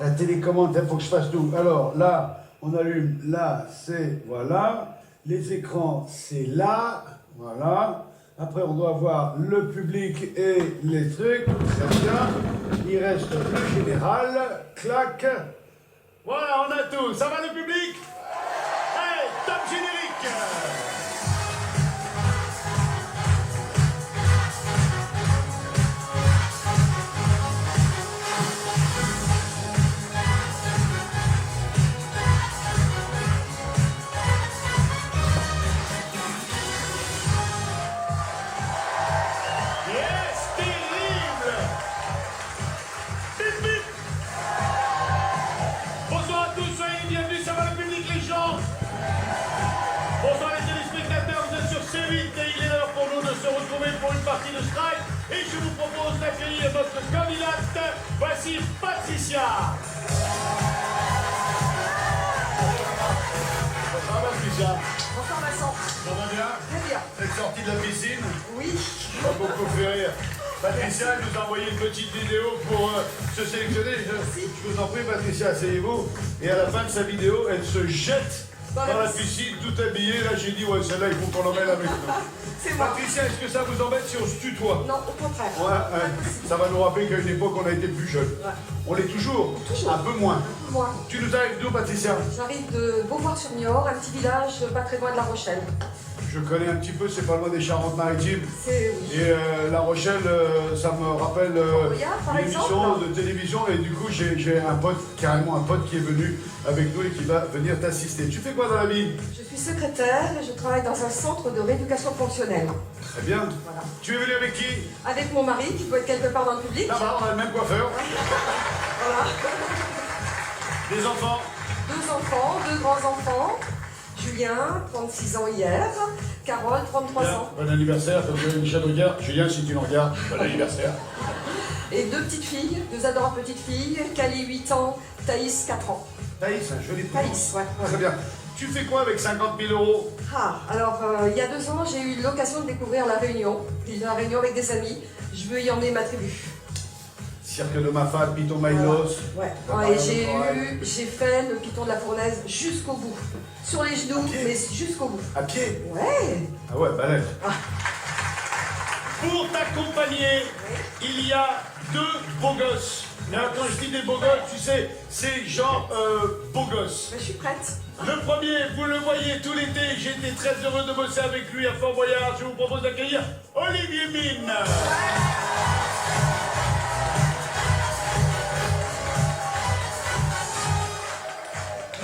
La télécommande, il faut que je fasse tout. Alors là, on allume, là, c'est voilà. Les écrans, c'est là, voilà. Après, on doit voir le public et les trucs. Très bien. Il reste le général. Clac. Voilà, on a tout. Ça va le public? Hey, top générique. Pour une partie de Strike et je vous propose d'accueillir notre candidate. Voici Patricia. Bonsoir Patricia. Bonsoir Vincent. Ça va bien? Très bien. Vous êtes sortie de la piscine? Oui. Ça m'a beaucoup fait rire. Patricia elle nous a envoyé une petite vidéo pour se sélectionner. Je vous en prie Patricia, asseyez-vous. Et à la fin de sa vidéo, elle se jette dans la piscine, tout habillée. Là j'ai dit, ouais celle-là il faut qu'on l'emmène avec nous. C'est moi. Patricia, est-ce que ça vous embête si on se tutoie? Non, au contraire. Ouais, ça va nous rappeler qu'à une époque, on a été plus jeunes. Ouais. On l'est toujours. Toujours. Un peu moins. Moi. Tu nous arrives d'où, Patricia? J'arrive de Beauvoir-sur-Niort, un petit village pas très loin de La Rochelle. Je connais un petit peu, c'est pas loin des Charentes-Maritimes. C'est oui. Et La Rochelle, ça me rappelle par une émission exemple de télévision. Et du coup, j'ai un pote, carrément un pote qui est venu avec nous et qui va venir t'assister. Tu fais quoi dans la vie? Je suis secrétaire et je travaille dans un centre de rééducation fonctionnelle. Très bien. Voilà. Tu es venu avec qui? Avec mon mari qui doit être quelque part dans le public. Là-bas, on a le même coiffeur. Voilà. Des enfants? 2 enfants, 2 grands-enfants. Julien, 36 ans hier. Carole, 33 Bien. ans. Bon anniversaire, comme dirait Michel Rocard. Julien, si tu nous regardes, bon anniversaire. Et 2 petites filles, 2 adorables petites filles. Kali, 8 ans. Thaïs, 4 ans. Thaïs, un joli prénom. Thaïs, ouais. Très bien. Tu fais quoi avec 50 000 euros? Ah, alors il y a 2 ans, j'ai eu l'occasion de découvrir La Réunion. La Réunion avec des amis. Je veux y emmener ma tribu. Cirque de Mafat, Python Maïlos. Ouais. Et j'ai fait le Python de la Fournaise jusqu'au bout. Sur les genoux, mais jusqu'au bout. À pied? Ouais. Ah ouais, balèze. Pour t'accompagner, il y a 2 beaux gosses. Alors quand je dis des beaux gosses, tu sais, c'est genre beaux gosses. Mais je suis prête. Le premier, vous le voyez tout l'été, j'ai été très heureux de bosser avec lui à Fort Boyard. Je vous propose d'accueillir Olivier Mine.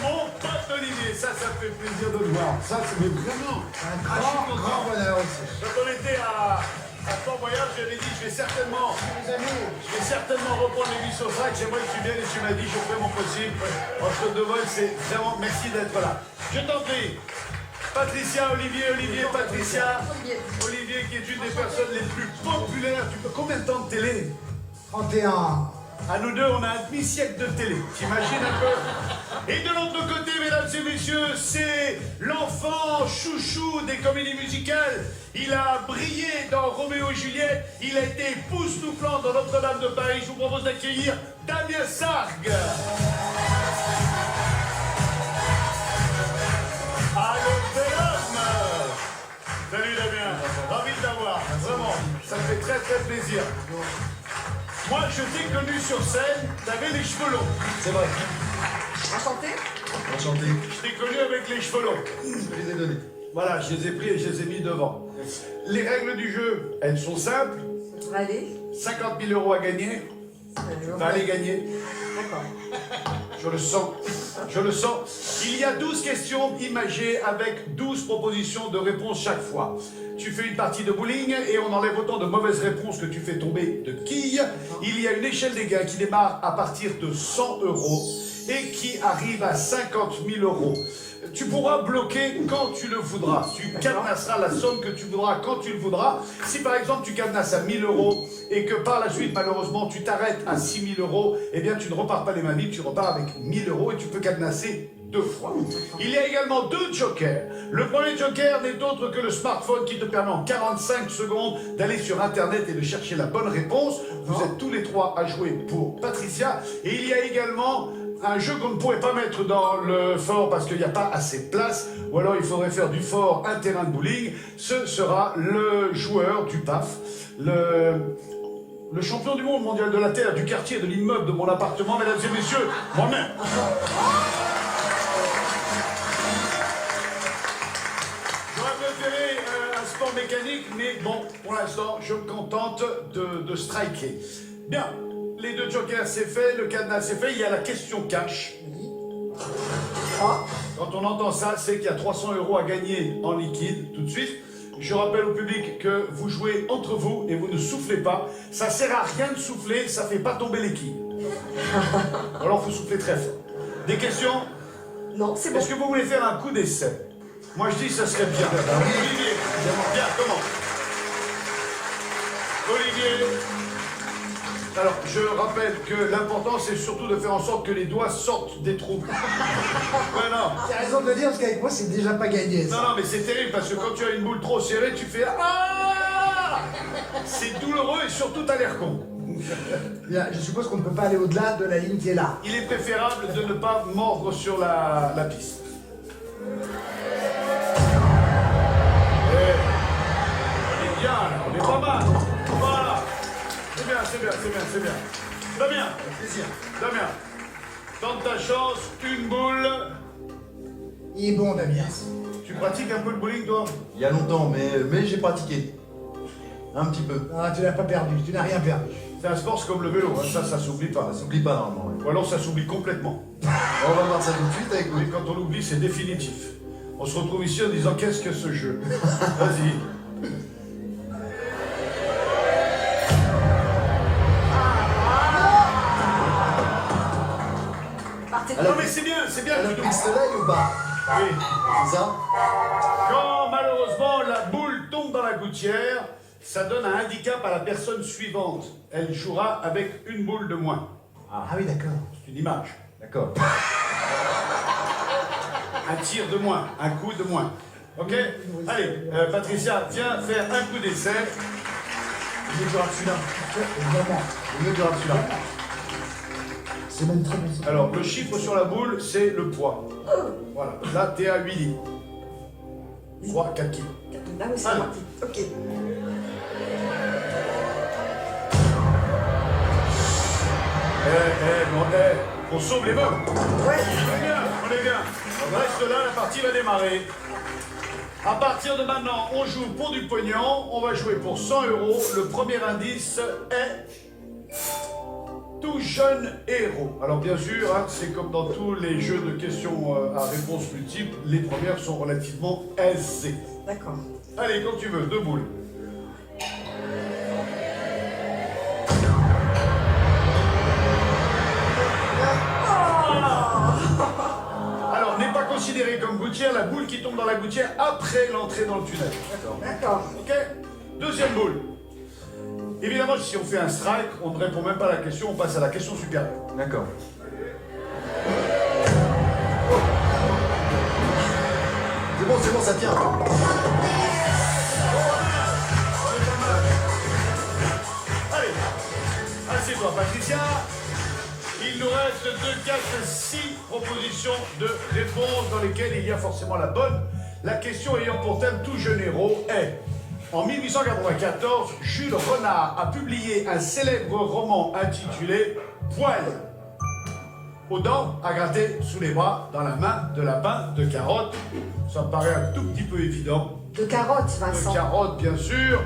Mon pote Olivier, ça fait plaisir de le voir. Ça, c'est vraiment un grand bonheur aussi. Quand on était à Fort Boyard, j'avais dit, je vais certainement reprendre les vis au sac. J'aimerais que tu viennes et tu m'as dit, je ferai mon possible. Entre deux vols, c'est vraiment merci d'être là. Je t'en prie. Patricia, Olivier, Patricia. Olivier qui est une des personnes les plus populaires. Combien de temps de télé? 31. À nous deux, on a un demi-siècle de télé. T'imagines un peu? Et de l'autre côté, mesdames et messieurs, c'est l'enfant chouchou des comédies musicales. Il a brillé dans Roméo et Juliette. Il a été époustouflant dans Notre-Dame de Paris. Je vous propose d'accueillir Damien Sargue. Ah, le bel homme! Salut Damien, ravi de t'avoir. Vraiment, ça me fait très très plaisir. Moi, je t'ai connu sur scène, t'avais les cheveux longs. C'est vrai. Enchanté. Enchanté. Je t'ai connu avec les cheveux longs. Je les ai donnés. Voilà, je les ai pris et je les ai mis devant. Les règles du jeu, elles sont simples. Allez. 50 000 euros à gagner. Tu vas les gagner. D'accord. Je le sens. Je le sens. Il y a 12 questions imagées avec 12 propositions de réponse chaque fois. Tu fais une partie de bowling et on enlève autant de mauvaises réponses que tu fais tomber de quilles. Il y a une échelle des gains qui démarre à partir de 100 euros. et qui arrive à 50 000 euros. Tu pourras bloquer quand tu le voudras. Tu cadenasseras la somme que tu voudras quand tu le voudras. Si par exemple tu cadenasses à 1 000 euros et que par la suite malheureusement tu t'arrêtes à 6 000 euros, eh bien tu ne repars pas les mains vides, tu repars avec 1 000 euros et tu peux cadenasser 2 fois. Il y a également 2 jokers. Le premier joker n'est autre que le smartphone qui te permet en 45 secondes d'aller sur internet et de chercher la bonne réponse. Vous êtes tous les 3 à jouer pour Patricia. Et il y a également un jeu qu'on ne pourrait pas mettre dans le fort parce qu'il n'y a pas assez de place, ou alors il faudrait faire du fort un terrain de bowling. Ce sera le joueur du PAF, le champion du monde mondial de la terre, du quartier, de l'immeuble, de mon appartement, mesdames et messieurs, moi-même. J'aurais préféré un sport mécanique, mais bon, pour l'instant, je me contente de striker. Bien. Les 2 jokers, c'est fait, le cadenas, c'est fait. Il y a la question cash. Quand on entend ça, c'est qu'il y a 300 euros à gagner en liquide tout de suite. Je rappelle au public que vous jouez entre vous et vous ne soufflez pas. Ça sert à rien de souffler, ça fait pas tomber les quilles. Alors vous soufflez très fort. Des questions? Non, c'est bon. Est-ce que vous voulez faire un coup d'essai? Moi je dis ça serait bien. Olivier, bien, comment? Olivier. Alors, je rappelle que l'important, c'est surtout de faire en sorte que les doigts sortent des trous. Ouais, non. T'as raison de le dire, parce qu'avec moi, c'est déjà pas gagné, ça. Non, non, mais c'est terrible, parce que quand tu as une boule trop serrée, tu fais « Ah !» C'est douloureux et surtout, t'as l'air con. Bien, je suppose qu'on ne peut pas aller au-delà de la ligne qui est là. Il est préférable de ne pas mordre sur la piste. On est bien, là, on est pas mal. Voilà. C'est bien, c'est bien, c'est bien, c'est bien. Damien, Plaisir. Damien, tente ta chance, une boule. Il est bon, Damien. Tu pratiques un peu le bowling, toi? Il y a longtemps, mais j'ai pratiqué. Un petit peu. Ah, tu n'as pas perdu, tu n'as rien perdu. C'est un sport, c'est comme le vélo, hein. Ça s'oublie pas. Ça s'oublie pas normalement. Ouais. Ou alors ça s'oublie complètement. On va voir ça tout de suite avec vous. Et quand on l'oublie, c'est définitif. On se retrouve ici en disant qu'est-ce que ce jeu? Vas-y. Non mais c'est bien, c'est bien. Elle a pris le soleil ou pas? Oui. C'est ça? Quand malheureusement la boule tombe dans la gouttière, ça donne un handicap à la personne suivante. Elle jouera avec une boule de moins. Ah oui, d'accord. C'est une image. D'accord. Un tir de moins, un coup de moins. Ok? Allez, Patricia, viens faire un coup d'essai. Il est dur à celui-là. Évidemment. Le mieux de celui-là. C'est même très bien. Alors, le chiffre sur la boule, c'est le poids. Voilà. Là, t'es à 8 litres. 3, 4 kilos. Ah oui, c'est Allez. parti. Ok. On sauve les meubles. Ouais. On est bien, on est bien. On reste là, la partie va démarrer. À partir de maintenant, on joue pour du pognon. On va jouer pour 100 euros. Le premier indice est tout jeune héros. Alors bien sûr, hein, c'est comme dans tous les jeux de questions à réponse multiples, les premières sont relativement aisées. D'accord. Allez, quand tu veux, 2 boules. Alors, n'est pas considérée comme gouttière la boule qui tombe dans la gouttière après l'entrée dans le tunnel. D'accord. Ok? Deuxième boule. Évidemment, si on fait un strike, on ne répond même pas à la question, on passe à la question supérieure. D'accord. C'est bon, ça tient. Allez, assieds-toi, Patricia. Il nous reste 2, 4, 6 propositions de réponses dans lesquelles il y a forcément la bonne. La question ayant pour thème tout jeune héros est: en 1894, Jules Renard a publié un célèbre roman intitulé Poil. Aux dents, à gratter sous les bras, dans la main, de lapin, de carotte. Ça me paraît un tout petit peu évident. De carottes, Vincent. De carotte, bien sûr.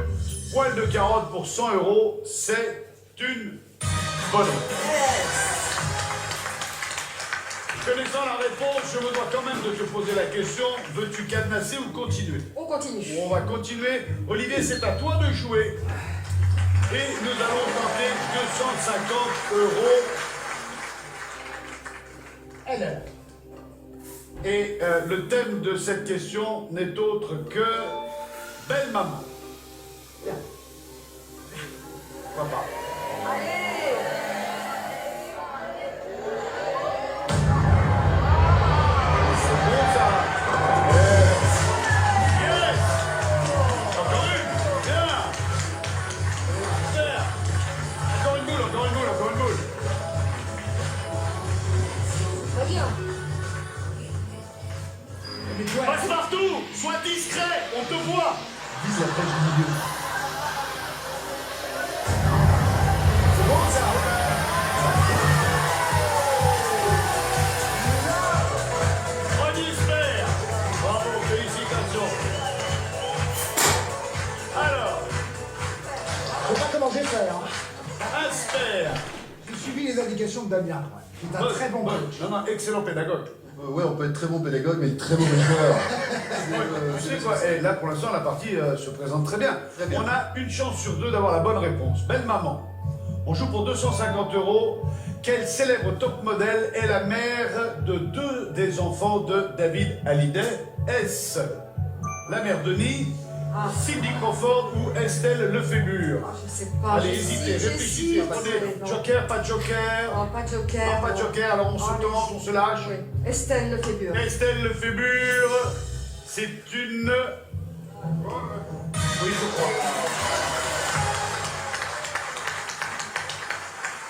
Poil de carotte pour 100 euros, c'est une bonne réponse. Connaissant la réponse, je me dois quand même de te poser la question, veux-tu cadenasser ou continuer? On continue. On va continuer. Olivier, c'est à toi de jouer. Et nous allons tenter 250 euros. Et le thème de cette question n'est autre que Belle Maman. Bien. Pourquoi pas? Allez. C'est bon ça. Yes. Encore une. Bien. Super. Encore une boule, encore une boule, encore une boule. Très bien. Mais toi, Passe partout. Sois discret. On te voit. vise la pêche du milieu. C'est bon ça. Regisper. Bravo, félicitations. Alors, Je sais pas comment j'ai fait, hein. Asper. J'ai suivi les indications de Damien, moi. C'est un très bon coach. Non, non, excellent pédagogue. Ouais, on peut être très bon pédagogue, mais très mauvais joueur. Tu sais quoi, et là pour l'instant la partie se présente très bien. Très bien. On a une chance sur deux d'avoir la bonne réponse. Belle maman. On joue pour 250 €. Quel célèbre top modèle est la mère de deux des enfants de David Hallyday? Est-ce la mère Denis, Ah. Cindy Crawford ou Estelle Lefébure? Ah, je sais pas. Allez, hésitez, réfléchissez. Prenez joker, pas de joker. Non, pas de joker. Non, pas de joker, alors on se Allez. tente, on se lâche. Oui. Estelle Lefébure. Estelle Lefébure, c'est une... Oui, je crois.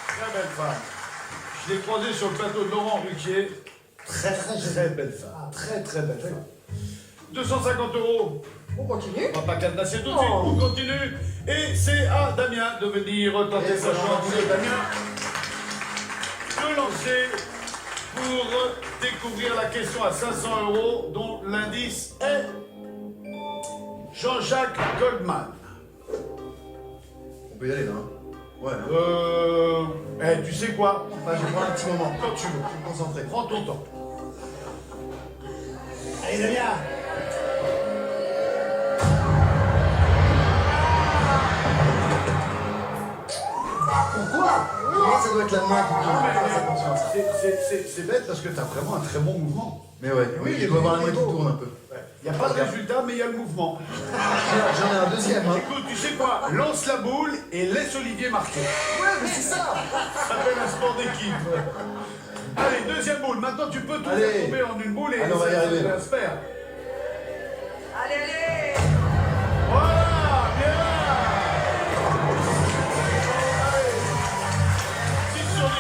Très belle femme. Je l'ai croisée sur le plateau de Laurent Ruquier. Très, très belle femme. Très, très belle femme. 250 €. On continue. On va pas cadenasser tout de suite, on continue. Et c'est à Damien de venir tenter sa chance. C'est Damien de lancer pour découvrir la question à 500 € dont l'indice est Jean-Jacques Goldman. On peut y aller là. Hein. Ouais. Tu sais quoi? Enfin, je prends un petit moment. Quand tu veux. Je vais me concentrer. Prends ton temps. Allez, Damien. Pourquoi? Moi, ça doit être la main qui tourne. Fais attention à ça. C'est bête parce que tu as vraiment un très bon mouvement. Mais ouais, oui, je dois avoir la main qui tourne un peu. Il n'y a pas de résultat, mais il y a le mouvement. J'en ai un deuxième. Hein. Écoute, tu sais quoi? Lance la boule et laisse Olivier marquer. Ouais, mais c'est ça. Ça s'appelle un sport d'équipe. Allez, deuxième boule. Maintenant, tu peux tout Allez. faire tomber en une boule et Allez, on va y arriver. J'espère. Allez, allez. Voilà, bien. Allez. 6 sur 10.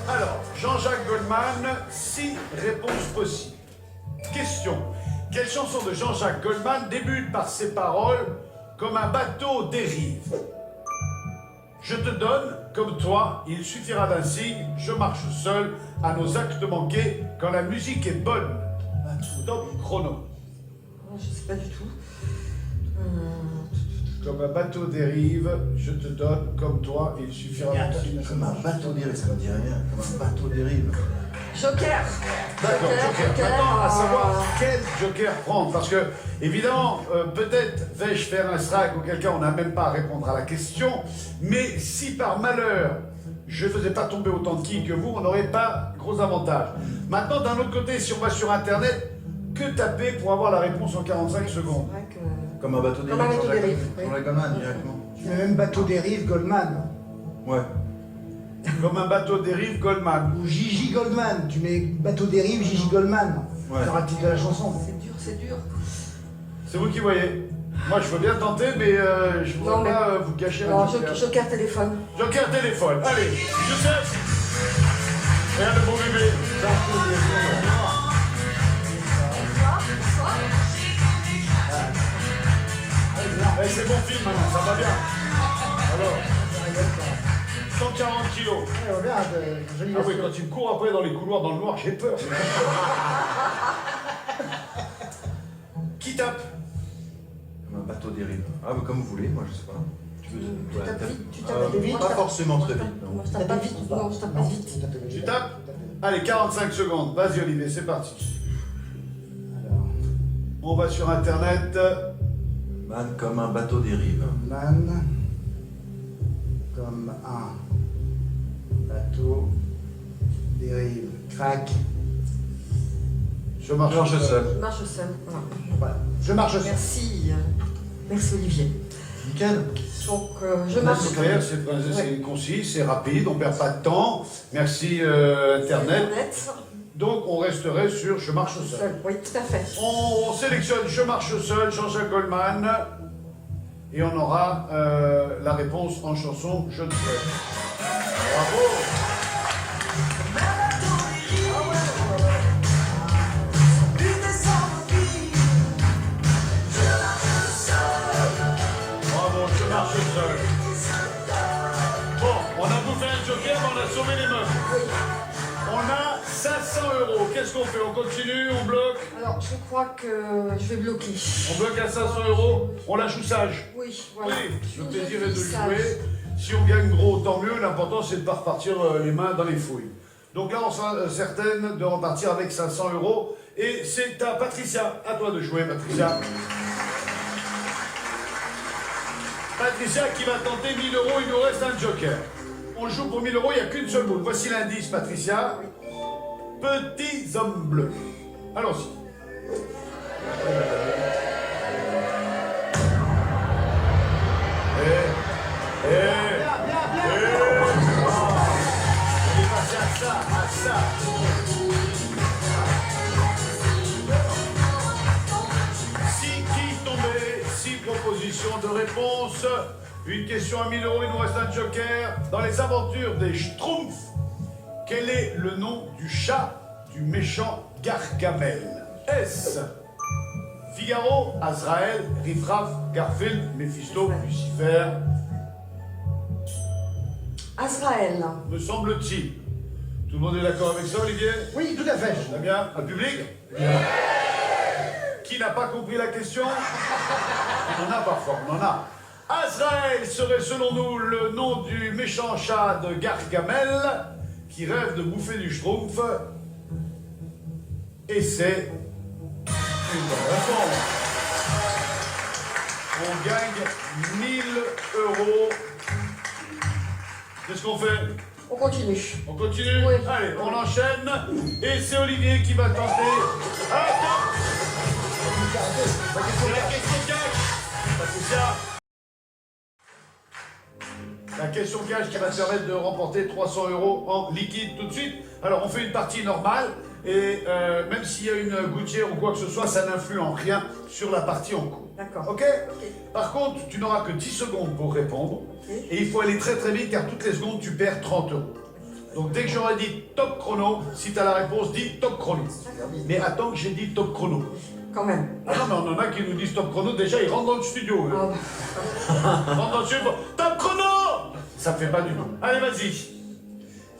Alors, Jean-Jacques Goldman, 6 réponses possibles. Question. Quelle chanson de Jean-Jacques Goldman débute par ces paroles comme un bateau dérive? Je te donne, comme toi, il suffira d'un signe, je marche seul à nos actes manqués quand la musique est bonne. Top chrono. Oh, je sais pas du tout. Comme un bateau dérive, je te donne, comme toi, il suffira d'un signe. Comme un bateau dérive, ça me dit rien. Comme un bateau dérive. Joker. D'accord, joker. Maintenant, à savoir quel joker prendre. Parce que, évidemment, peut-être vais-je faire un strike, auquel cas on n'a même pas à répondre à la question. Mais si par malheur, je ne faisais pas tomber autant de quilles que vous, on n'aurait pas gros avantage. Maintenant, d'un autre côté, si on va sur Internet, que taper pour avoir la réponse en 45 secondes? C'est vrai que... Comme un bateau dérive. Comme un bateau Jean-Jacques- dérive, oui. Jean-Jacques Goldman, directement. Tu mets même bateau dérive Goldman. Ouais. Comme un bateau dérive Goldman. Ou Gigi Goldman. Tu mets bateau dérive Gigi Goldman. Ouais. Tu auras le titre de la chanson. C'est dur, c'est dur. C'est vous qui voyez. Moi, je veux bien tenter, mais je ne Non, voudrais mais- pas vous gâcher la Non, découverte. Joker téléphone. Joker téléphone. Allez, Youssef. Regarde le beau bébé. Eh, c'est bon film maintenant, ça va bien. Alors, 140 kilos. Ouais, regarde, joli Ah oui, veston. quand tu me cours après dans les couloirs dans le noir, j'ai peur. Qui tape? Comme un bateau dérive. Ah, mais comme vous voulez, moi je sais pas. Tu veux. Tu ouais, tapes tape- vite, tu tapes vite. Moi, je Pas tape- forcément très moi, je vite, tape- non. Moi, je tape pas vite. Non, je tape pas vite. Tu tapes? Allez, 45 secondes. Vas-y, Olivier, c'est parti. Alors, On va sur Internet. Man comme un bateau dérive. man. Comme un Bateau. Dérive. Crac. Je marche seul. Je marche seul. Voilà. Voilà. Je marche seul. Merci. Merci Olivier. Nickel. Donc je marche C'est seul. clair, c'est concis, c'est rapide, on perd pas de temps. Merci Internet. Donc on resterait sur Je marche seul. Seul. Oui, tout à fait. On sélectionne Je marche seul, Jean-Jacques Goldman. Et on aura la réponse en chanson Je ne sais. Bravo! Bravo, Je marche seul. Bon, on a bouffé un joker, mais on a sauvé les meufs. Oui. On a 500 €. Qu'est-ce qu'on fait? On continue? On bloque? Alors je crois que je vais bloquer. On bloque à 500 €. On la joue sage. Oui, voilà. Oui, le plaisir est de Philosophie jouer. sage. Si on gagne gros, tant mieux. L'important, c'est de ne pas repartir les mains dans les fouilles. Donc là, on sera certaine de repartir avec 500 €. Et c'est à Patricia. À toi de jouer, Patricia. Patricia qui va tenter 1000 €. Il nous reste un joker. On joue pour 1000 €. Il n'y a qu'une seule boule. Voici l'indice, Patricia. Petits hommes bleus. Allons-y. On est passé à ça, à ça. Qui tombait, 6 propositions de réponse. Une question à 1000 €, il nous reste un joker. Dans les aventures des Schtroumpfs, quel est le nom du chat du méchant Gargamel? Est-ce Figaro, Azraël, Riffraff, Garfield, Méphisto, Lucifer? Azraël. Me semble-t-il. Tout le monde est d'accord avec ça, Olivier? Oui, tout à fait. Très bien. Un public? Qui n'a pas compris la question? On en a parfois, on en a. Azraël serait selon nous le nom du méchant chat de Gargamel qui rêve de bouffer du schtroumpf. Et c'est une bonne réponse. On gagne 1000 €. Qu'est-ce qu'on fait? On continue. On continue? Oui. Allez, on enchaîne. Et c'est Olivier qui va tenter. Attends! C'est la question cash. Patricia. La question cash qui va te permettre de remporter 300 € en liquide tout de suite. Alors, on fait une partie normale. Et même s'il y a une gouttière ou quoi que ce soit, ça n'influe en rien sur la partie en cours. D'accord. Ok? Par contre, tu n'auras que 10 secondes pour répondre. Et il faut aller très très vite car toutes les secondes, tu perds 30 €. Donc dès que j'aurai dit top chrono, si tu as la réponse, dis top chrono. Mais attends que j'ai dit top chrono. Quand même. Ah non, mais on en a qui nous disent top chrono, déjà ils rentrent dans le studio. Eux. Oh. Ils rentrent dans le studio, top chrono! Ça fait pas du tout. Allez, vas-y.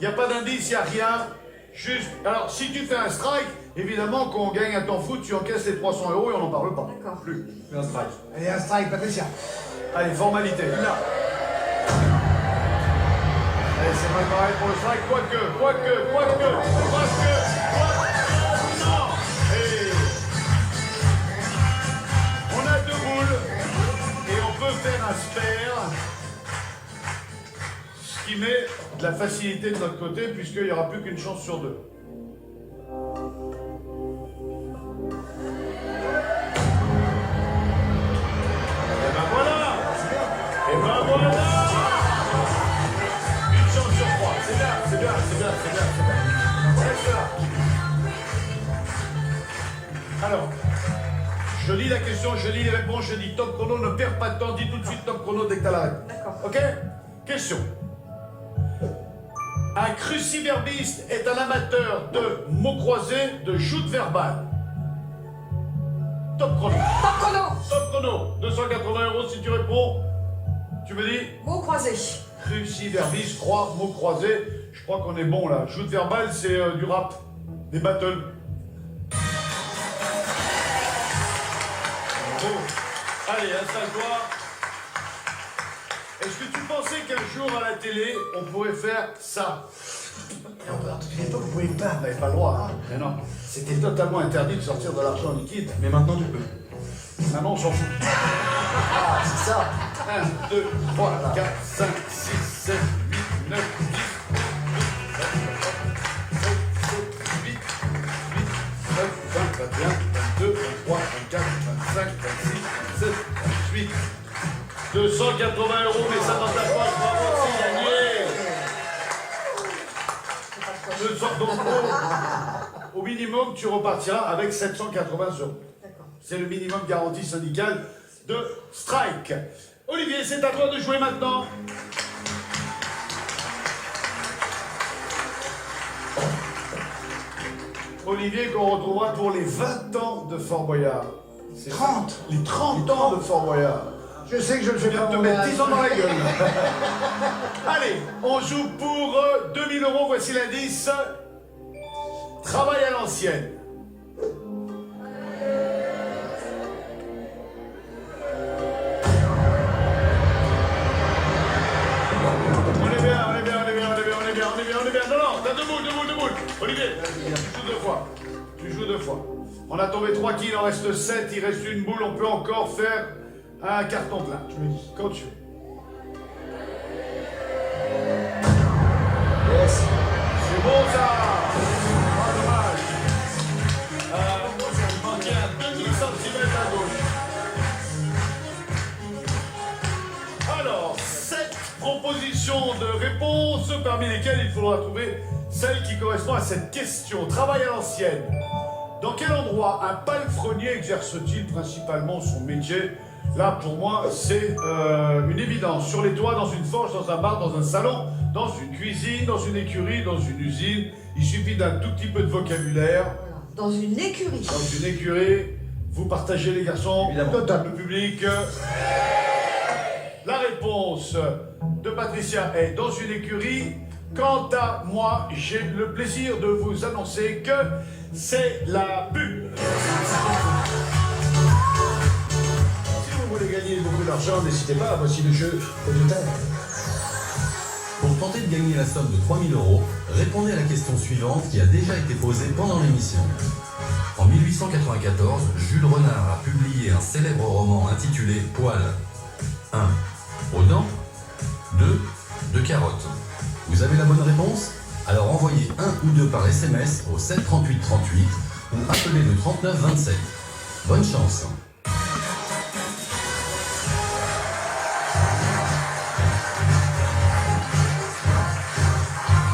Il n'y a pas d'indice, il n'y a rien. Juste, alors si tu fais un strike, évidemment quand on gagne à t'en foutre, tu encaisses les 300 € et on n'en parle pas. D'accord. Plus. Un strike. Allez, un strike, Patricia. Allez, formalité. Là. Allez, c'est pas pareil pour le strike, quoique. Non. Et on a 2 boules et on peut faire un spare, ce qui met de la facilité de notre côté puisqu'il n'y aura plus qu'une chance sur 2. Et ben voilà. Une chance sur 3. C'est bien. Reste là. Alors, je lis la question, je lis les réponses, je dis top chrono, ne perds pas de temps, dis tout de suite top chrono dès que tu as la réponse. D'accord. Ok? Question. Un cruciverbiste est un amateur de mots croisés, de joutes verbales. Top chrono. Top chrono. Top chrono. 280 € si tu réponds. Tu me dis? Mots croisés. Cruciverbiste, croix, mots croisés. Je crois qu'on est bon là. Joute verbale, c'est du rap. Des battles. Bravo. Allez, installe-toi. Est-ce que tu pensais qu'un jour à la télé, on pourrait faire ça? À toute l'époque, vous pouvez pas. On n'avait pas le droit. Mais non. C'était totalement interdit de sortir de l'argent liquide. Mais maintenant tu peux. Maintenant, on s'en fout. Ah, c'est ça. 1, 2, 3, 4, 5, 6, 7, 8, 9, 10, 12, suite. 280 euros, mais ça dans ta poche, bravo, c'est gagné. 200, donc au minimum, tu repartiras avec 780 euros. C'est le minimum garantie syndicale de Strike. Olivier, c'est à toi de jouer maintenant. Olivier qu'on retrouvera pour les 20 ans de Fort Boyard. 30. Les 30 ans de Fort Boyard. Je sais que je le fais Tu viens pas de te en mettre gage. 10 ans dans la gueule. Allez, on joue pour 2000 euros. Voici l'indice. Travail à l'ancienne. On est bien. Non, t'as deux boules. Olivier, tu joues deux fois. On a tombé 3 kills, il en reste 7, il reste une boule, on peut encore faire un carton plein. Quand tu veux. Yes. C'est bon ça. Pas dommage. Il manquait un demi-centimètre à gauche. Alors, 7 propositions de réponses, parmi lesquelles il faudra trouver celle qui correspond à cette question. Travail à l'ancienne. Dans quel endroit un palefrenier exerce-t-il principalement son métier? Là, pour moi, c'est une évidence. Sur les toits, dans une forge, dans un bar, dans un salon, dans une cuisine, dans une écurie, dans une usine. Il suffit d'un tout petit peu de vocabulaire. Dans une écurie. Dans une écurie, vous partagez les garçons, Évidemment. le public. La réponse de Patricia est dans une écurie. Quant à moi, j'ai le plaisir de vous annoncer que c'est la pub. Si vous voulez gagner beaucoup d'argent, n'hésitez pas, voici le jeu au total. Pour tenter de gagner la somme de 3000 euros, répondez à la question suivante qui a déjà été posée pendant l'émission. En 1894, Jules Renard a publié un célèbre roman intitulé Poil. 1. Aux dents. 2. De carottes. Vous avez la bonne réponse? Alors envoyez 1 ou 2 par SMS au 7 38 38 ou appelez le 39 27. Bonne chance.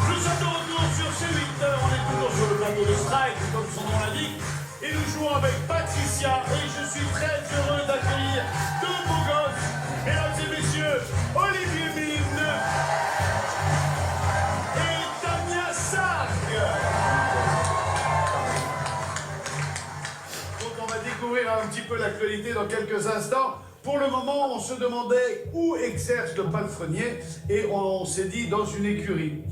Nous sommes de retour sur C8, on est toujours sur le plateau de Strike, comme son nom l'indique, et nous jouons avec Patricia, et je suis très heureux d'accueillir deux beaux gosses, mesdames et messieurs, Olivier Mine et Damien Sarg. Donc on va découvrir un petit peu l'actualité dans quelques instants. Pour le moment, on se demandait où exerce le palefrenier et on s'est dit dans une écurie.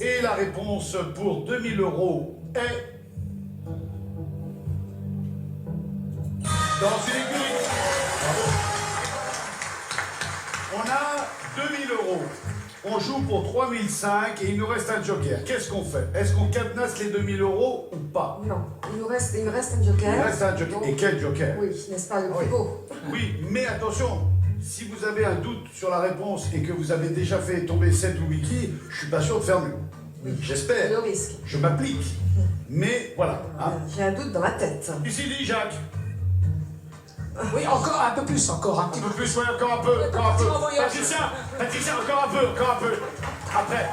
Et la réponse pour 2000 euros est dans une écurie. Bravo. On a 2000 euros. On joue pour 3005 et il nous reste un joker. Qu'est-ce qu'on fait? Est-ce qu'on cadenasse les 2000 euros ou pas? Non, il me reste un joker. Il reste un joker. Donc, Et quel joker? oui, n'est-ce pas le plus beau? Oui, mais attention, si vous avez un doute sur la réponse et que vous avez déjà fait tomber 7 ou 8 quilles, je suis pas sûr de faire mieux. C'est J'espère. le risque. Je m'applique. Mais voilà. Hein. J'ai un doute dans ma tête. Ici dit Jacques. Oui, encore un peu plus, encore un petit Un peu. peu plus, ouais, encore un peu. Partir en voyage. Patricia, encore un peu. Après.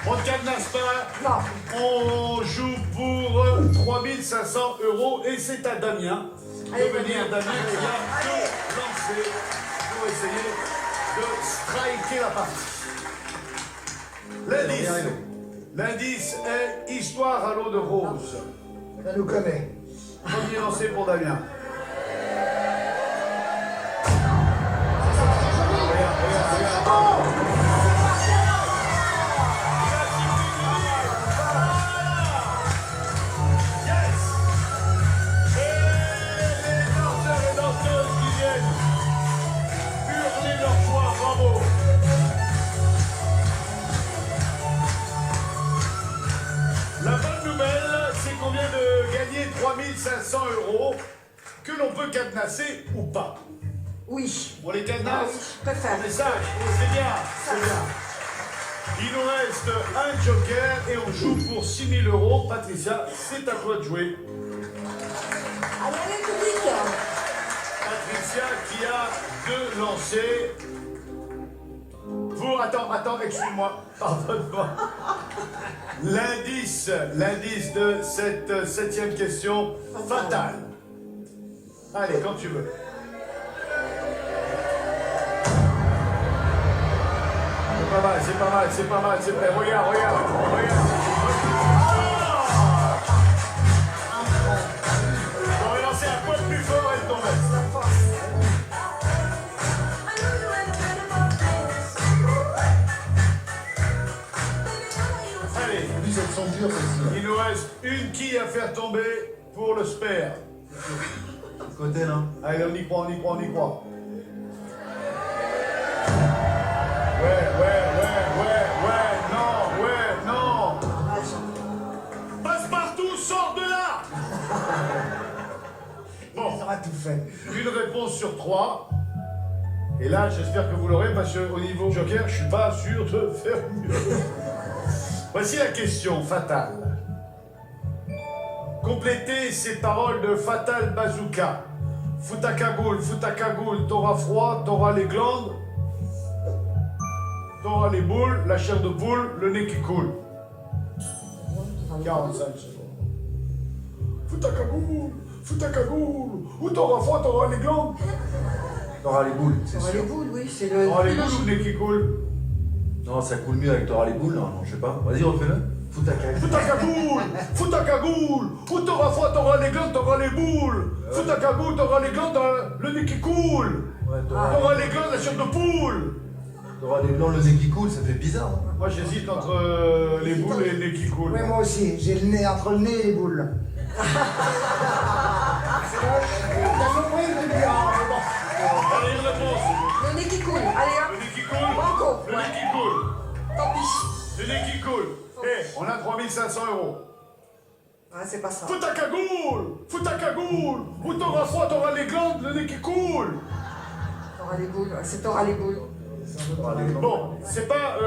On ne cadenasse pas. Non. On joue pour 3500 euros et c'est à Damien Allez, de venir. Damien. Damien qui vient de lancer pour essayer de striker la partie. L'indice est Histoire à l'eau de rose. Ça nous connaît. Premier lancé pour Damien. Yes! Et les danseurs et danseuses qui viennent hurler leur joie, bravo! La bonne nouvelle, c'est qu'on vient de gagner 3500 euros que l'on peut cadenasser ou pas. Oui. On les Ah cadenasse? oui, je préfère. On est sage, c'est bien, c'est bien. Il nous reste un joker et on joue pour 6000 euros. Patricia, c'est à toi de jouer. Allez, public. Laetitia qui a 2 lancers. Pour, attends, excuse-moi, pardonne-moi. L'indice de cette 7e question, fatale. Allez, quand tu veux. C'est pas mal, c'est prêt. Regarde. On va lancer un poil plus fort et tomber. Allez, Plus elles sont dures, celles-ci. il nous reste une quille à faire tomber pour le spare. De côté, là. Allez, on y croit. Ouais, non. Passe-partout, sors de là. Bon, On aura tout fait. une réponse sur 3. Et là, j'espère que vous l'aurez parce qu'au niveau joker, je suis pas sûr de faire mieux. Voici la question fatale. Complétez ces paroles de Fatal Bazooka. Foutakagoul, t'auras froid, t'auras les glandes, t'auras les boules, la chair de poule, le nez qui coule. 45 secondes. Foutakagoul, ou t'auras froid, t'auras les glandes. T'auras les boules, c'est T'auras les sûr. boules, oui, c'est le. T'auras les boules ou le nez qui coule. Non, ça coule mieux avec t'auras les boules, non, je sais pas. Vas-y, refais-le. Foutakagoul, ou t'auras froid, t'auras les glandes, t'auras les boules. Foutakagoul, t'auras les glandes, le nez qui coule. Ouais, T'auras les glandes, la chair de poule. t'auras les blancs, le nez qui coule, ça fait bizarre. Hein. Moi j'hésite entre les boules et le nez qui coule. Ouais, moi aussi, j'ai le nez entre le nez et les boules. Allez, une réponse. Le nez qui coule. Allez, Le hop. nez qui coule. Banco. Le nez qui coule. Tant pis. Le nez qui coule. Eh, on a 3500 €. Ah, c'est pas ça. Foutakagoul, ou t'auras froid, t'auras les glandes, le nez qui coule. T'auras les boules. C'est t'auras les boules. Bon, c'est pas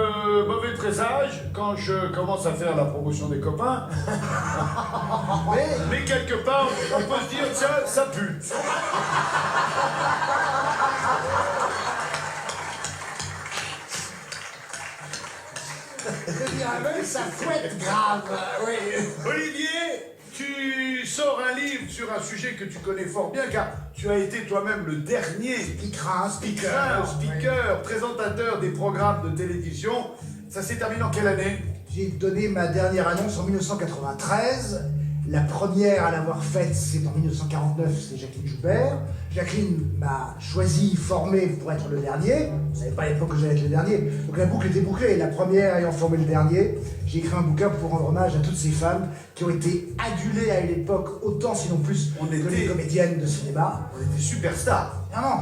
mauvais présage quand je commence à faire la promotion des copains. Mais quelque part, on peut se dire, tiens, ça pue. Je dirais même ça fouette grave. Oui. Olivier, tu sors un livre sur un sujet que tu connais fort bien, car tu as été toi-même le dernier speaker, présentateur des programmes de télévision. Ça s'est terminé en quelle année? J'ai donné ma dernière annonce en 1993. La première à l'avoir faite, c'est en 1949, c'est Jacqueline Joubert. Jacqueline m'a choisi, formé pour être le dernier. On ne savait pas à l'époque que j'allais être le dernier. Donc la boucle était bouclée. La première ayant formé le dernier, j'ai écrit un bouquin pour rendre hommage à toutes ces femmes qui ont été adulées à une époque, autant sinon plus On que était- les comédiennes de cinéma. On était superstars. Non, non.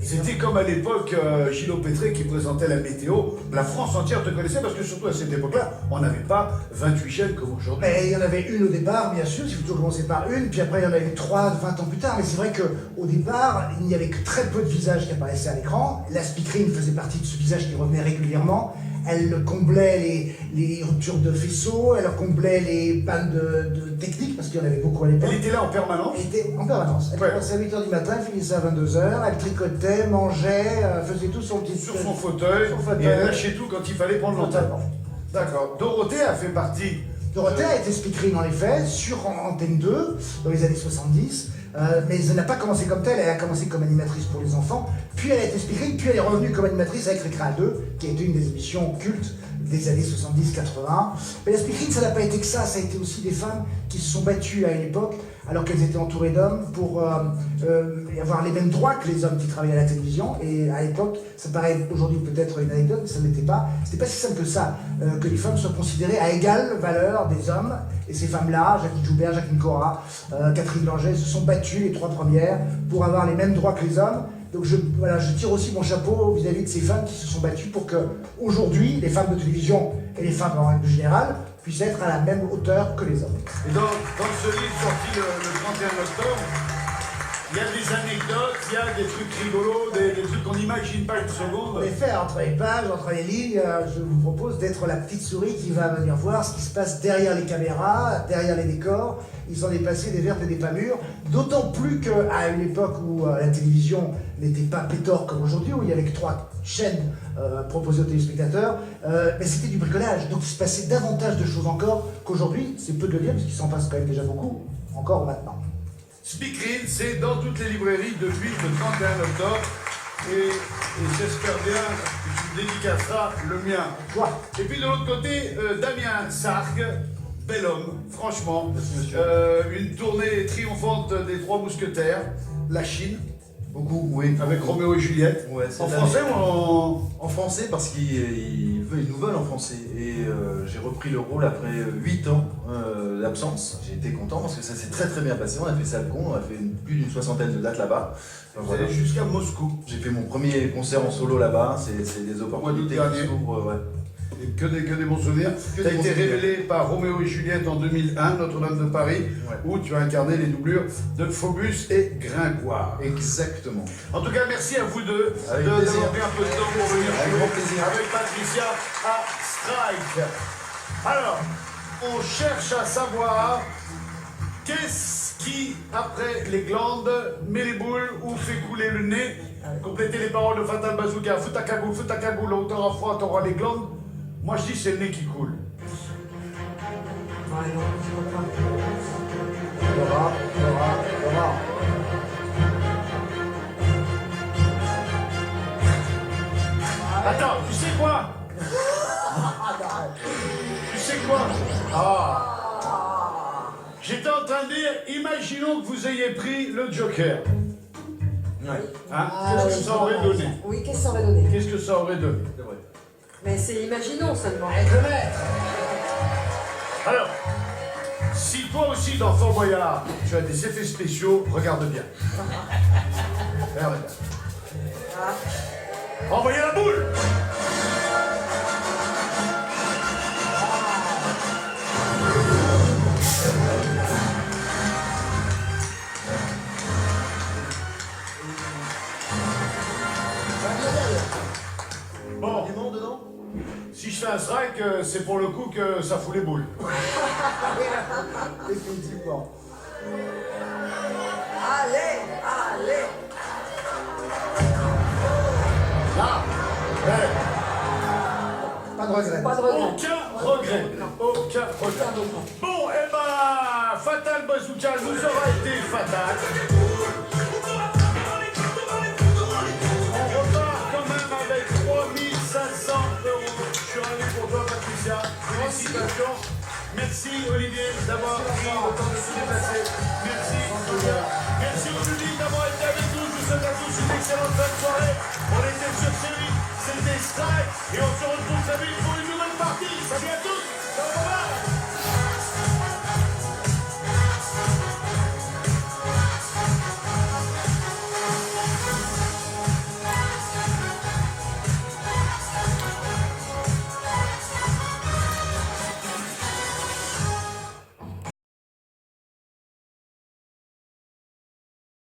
C'était comme à l'époque Gilot Pétré qui présentait la météo. La France entière te connaissait parce que surtout à cette époque-là, on n'avait pas 28 chaînes comme aujourd'hui. Mais il y en avait une au départ, bien sûr, il faut toujours commencer par une, puis après il y en a eu 3, 20 ans plus tard, mais c'est vrai qu'au départ, il n'y avait que très peu de visages qui apparaissaient à l'écran. La speakerine faisait partie de ce visage qui revenait régulièrement. Elle comblait les ruptures de faisceaux, elle comblait les pannes de technique, parce qu'il y en avait beaucoup à l'époque. Elle était là en permanence. Elle était en permanence. Elle Ouais. commençait à 8h du matin, elle finissait à 22h, elle tricotait, mangeait, faisait tout son petit... Sur son fauteuil, Son fauteuil. et elle lâchait tout quand il fallait prendre l'antenne. Totalement. D'accord. Dorothée a fait partie. Dorothée a été speakerine en effet sur Antenne 2 dans les années 70, mais elle n'a pas commencé comme telle, elle a commencé comme animatrice pour les enfants, puis elle a été speakerine, puis elle est revenue comme animatrice avec Récréa 2, qui a été une des émissions cultes des années 70-80. Mais la speakerine, ça n'a pas été que ça a été aussi des femmes qui se sont battues à une époque, alors qu'elles étaient entourées d'hommes, pour avoir les mêmes droits que les hommes qui travaillaient à la télévision. Et à l'époque, ça paraît aujourd'hui peut-être une anecdote, mais ça n'était pas. C'était pas si simple que ça, que les femmes soient considérées à égale valeur des hommes. Et ces femmes-là, Jacqueline Joubert, Jacqueline Cora, Catherine Langer, se sont battues, les 3 premières, pour avoir les mêmes droits que les hommes. Donc je tire aussi mon chapeau vis-à-vis de ces femmes qui se sont battues pour que, aujourd'hui, les femmes de télévision et les femmes en règle générale puissent être à la même hauteur que les hommes. Et dans ce livre sorti le 31 octobre, il y a des anecdotes, il y a des trucs rigolos, des trucs qu'on n'imagine pas une seconde. En effet, entre les pages, entre les lignes, je vous propose d'être la petite souris qui va venir voir ce qui se passe derrière les caméras, derrière les décors. Il s'en est passé des vertes et des pas mûres, d'autant plus qu'à une époque où la télévision n'était pas pétor comme aujourd'hui, où il y avait que 3 chaînes proposées aux téléspectateurs, mais c'était du bricolage. Donc il se passait davantage de choses encore qu'aujourd'hui. C'est peu de le dire, parce qu'il s'en passe quand même déjà beaucoup, encore maintenant. Speakerine, c'est dans toutes les librairies depuis le 31 octobre. Et j'espère bien que tu dédicaceras le mien. Toi. Et puis de l'autre côté, Damien Sargue, bel homme, franchement. Une tournée triomphante des 3 mousquetaires, la Chine, Beaucoup, oui. avec Roméo et Juliette. Ouais, c'est en la- français ou en... En français, parce qu'ils nous veulent en français. Et j'ai repris le rôle après 8 ans d'absence. J'ai été content parce que ça s'est très très bien passé. On a fait Salcon, on a fait plus d'une 60aine de dates là-bas. Enfin, Vous allez jusqu'à Moscou. J'ai fait mon premier concert en solo là-bas. C'est des opportunités Mois d'août qui dernier. s'ouvrent. Ouais. Et que des bons souvenirs. Tu des as bons été souvenirs. révélé par Roméo et Juliette en 2001, Notre-Dame de Paris, Ouais. où tu as incarné les doublures de Phobus et Gringoire. Exactement. En tout cas, merci à vous deux Avec d'avoir plaisir. pris un peu de temps pour venir Avec jouer grand plaisir. avec Patricia à Strike. Alors, on cherche à savoir qu'est-ce qui, après les glandes, met les boules ou fait couler le nez. Complétez les paroles de Fatal Bazooka. Fous ta cagoule, là où t'auras froid, t'auras les glandes. Moi, je dis c'est le nez qui coule. Ouais, non, je comprends. Laura. Attends, tu sais quoi? Tu sais quoi? J'étais en train de dire, imaginons que vous ayez pris le Joker. Ouais. Hein? Ah, Qu'est-ce que oui, ça aurait donné? Oui, qu'est-ce que ça aurait donné? Qu'est-ce que ça aurait donné? C'est vrai. Mais c'est imaginons seulement. Alors, si toi aussi dans Fort Boyard, tu as des effets spéciaux, regarde bien. Regarde bien. Envoyez la boule! Bon, Des noms dedans? si je fais un strike, c'est pour le coup que ça fout les boules. Effectivement. Allez. Là, ouais. Pas de regret. Pas de regret. Aucun regret. Bon, eh ben, Fatal Bazooka nous aura été fatal. On repart quand même avec 3500 €. Je suis ravi pour toi, Patricia. Félicitations. Merci, Olivier, d'avoir pris le temps de se déplacer. Merci, Sonia. Merci au public d'avoir été avec nous. Je vous souhaite à tous une excellente fin de soirée. On était sur série, c'était Strike. Et on se retrouve très vite pour une nouvelle partie. Salut à tous.